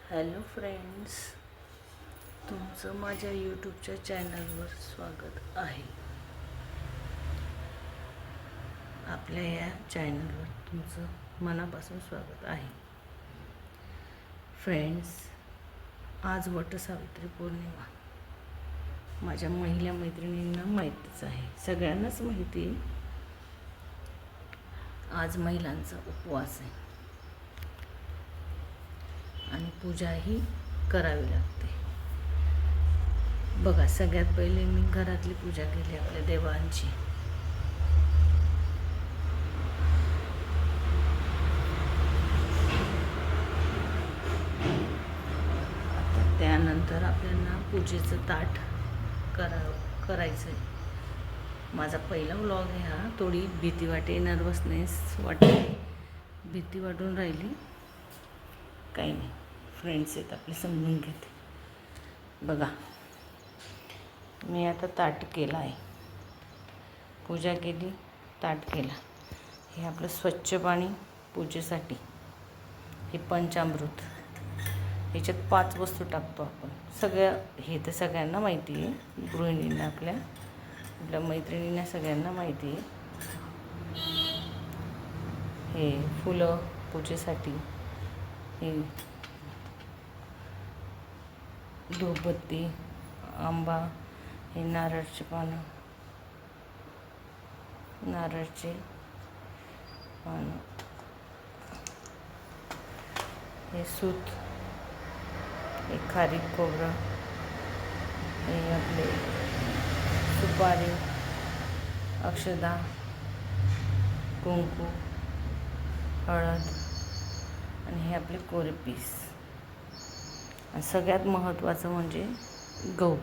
Hello friends, तुमचं माझ्या यूट्यूबच्या चॅनलवर स्वागत आहे. आपल्या या चॅनलवर तुमचं मनापासून स्वागत आहे. फ्रेंड्स, आज वटसावित्री पौर्णिमा. माझ्या महिला मैत्रिणींना माहीतच आहे, सगळ्यांनाच माहिती आहे. आज महिलांचा उपवास आहे आणि पूजाही करावी लागते. बघा, सगळ्यात पहिले मी घरातली पूजा केली आपल्या देवांची. आता त्यानंतर आपल्याला पूजेचं ताट करायचं आहे. माझा पहिला व्लॉग आहे हा. थोडी भीती वाटे, नर्वसनेस वाटते, भीती वाटून राहिली. काही नाही, फ्रेंड्स आहेत आपले, समजून घेते. बघा, मी आता ताट केला आहे, पूजा केली, ताट केला. हे आपलं स्वच्छ पाणी पूजेसाठी, हे पंचामृत. ह्याच्यात 5 वस्तू टाकतो आपण. हे तर सगळ्यांना माहिती आहे, गृहिणींना, आपल्या मैत्रिणींना सगळ्यांना माहिती आहे. हे फुलं पूजेसाठी, हे धूपबत्ती, आंबा, हे नारळाचे पानं, हे सूत, हे खारीक खोबरं, हे आपले सुपारी, अक्षदा, कुंकू, हळद आणि हे आपले कोरे पीस. आणि सगळ्यात महत्त्वाचं म्हणजे गहू,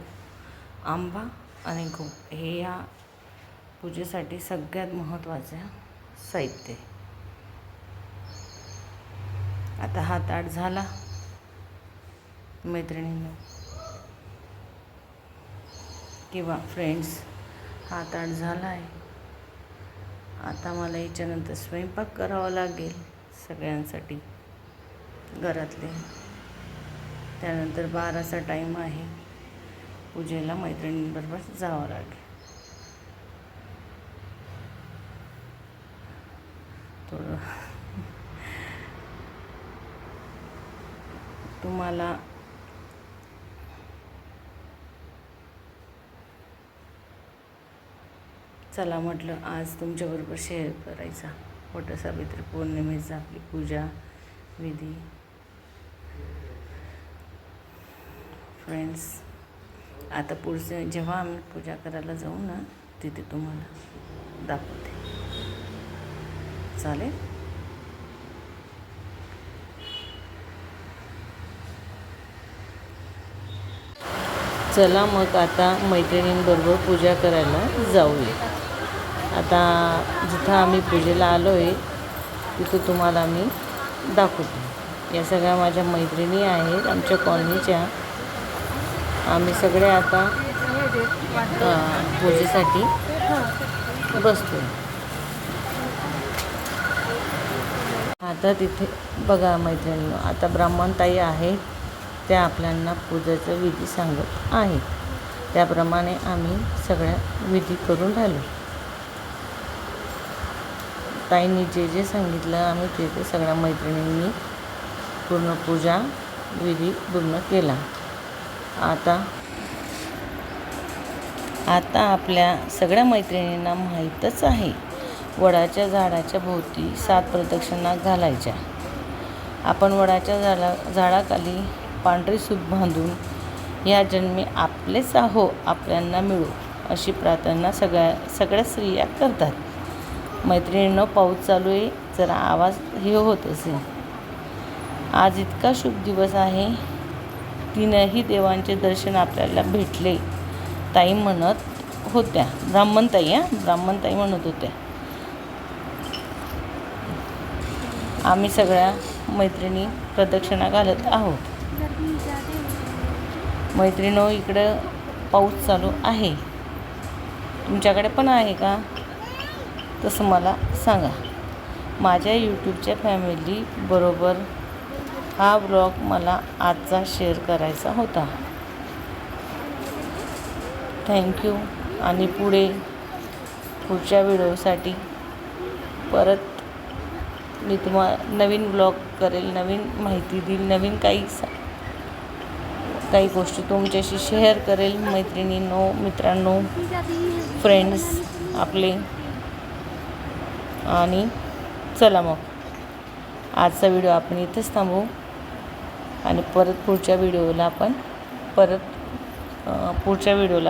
आंबा आणि गहू. हे या पूजेसाठी सगळ्यात महत्त्वाचं साहित्य. आता हा ताट झाला मैत्रिणींनो किंवा फ्रेंड्स, हा ताट झाला आहे. आता मला याच्यानंतर स्वयंपाक करावा लागेल सगळ्यांसाठी घरातले. त्यानंतर 12चा टाईम आहे, पूजेला मैत्रिणींबरोबर जावं लागेल. थोडं तुम्हाला चला म्हटलं आज तुमच्याबरोबर शेअर करायचा वटसावित्री पौर्णिमेचा आपली पूजा विधी. फ्रेंड्स, आता पुढचं जेव्हा आम्ही पूजा करायला जाऊ ना, तिथे तुम्हाला दाखवते. चालेल? चला मग आता मैत्रिणींबरोबर पूजा करायला जाऊया. आता जिथं आम्ही पूजेला आलो आहे तिथं तुम्हाला मी दाखवते. या सगळ्या माझ्या मैत्रिणी आहेत आमच्या कॉलनीच्या. आम्ही सगळे आता पूजेसाठी बसतो. आता तिथे बघा मैत्रिणींनो, आता ब्राह्मणताई आहेत, त्या आपल्याला पूजेचं विधी सांगत आहेत. त्याप्रमाणे आम्ही सगळ्या विधी करून राहिलो. ताईंनी जे सांगितलं आम्ही ते सगळ्या मैत्रिणींनी पूर्ण पूजा विधी पूर्ण केला. आता आपल्या सगळ्या मैत्रिणींना माहीतच आहे, वडाच्या झाडाच्या भोवती 7 प्रदक्षिणा घालायच्या. आपण वडाच्या झाडाखाली पांढरी सूत बांधून या जन्मी आपलेच आहो, आपल्यांना मिळो अशी प्रार्थना सगळ्या स्त्रिया करतात. मैत्रिणींनो, पाऊस चालू आहे, जरा आवाज हे होत असेल. आज इतका शुभ दिवस आहे, 3ही देवांचे दर्शन आपल्याला भेटले. ताई म्हणत होत्या, ब्राह्मणताई म्हणत होत्या. आम्ही सगळ्या मैत्रिणी प्रदक्षिणा घालत आहोत. मैत्रिणींनो, इकडं पाऊस चालू आहे, तुमच्याकडे पण आहे का? तसं मला सांगा. माझ्या यूट्यूबच्या फॅमिलीबरोबर हा व्लॉग मला आजचा शेअर करायचा होता. थँक्यू. आणि पुढच्या व्हिडिओसाठी परत मी नवीन व्लॉग करेल, नवीन माहिती देईल, नवीन काही गोष्टी तुमच्याशी शेअर करेल. मैत्रिणींनो, मित्रांनो, फ्रेंड्स आपले. आणि चला मग आजचा व्हिडिओ आपण इथेच थांबवू आणि पुढच्या व्हिडिओला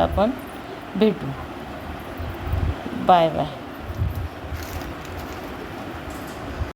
आपण भेटू. Bye bye.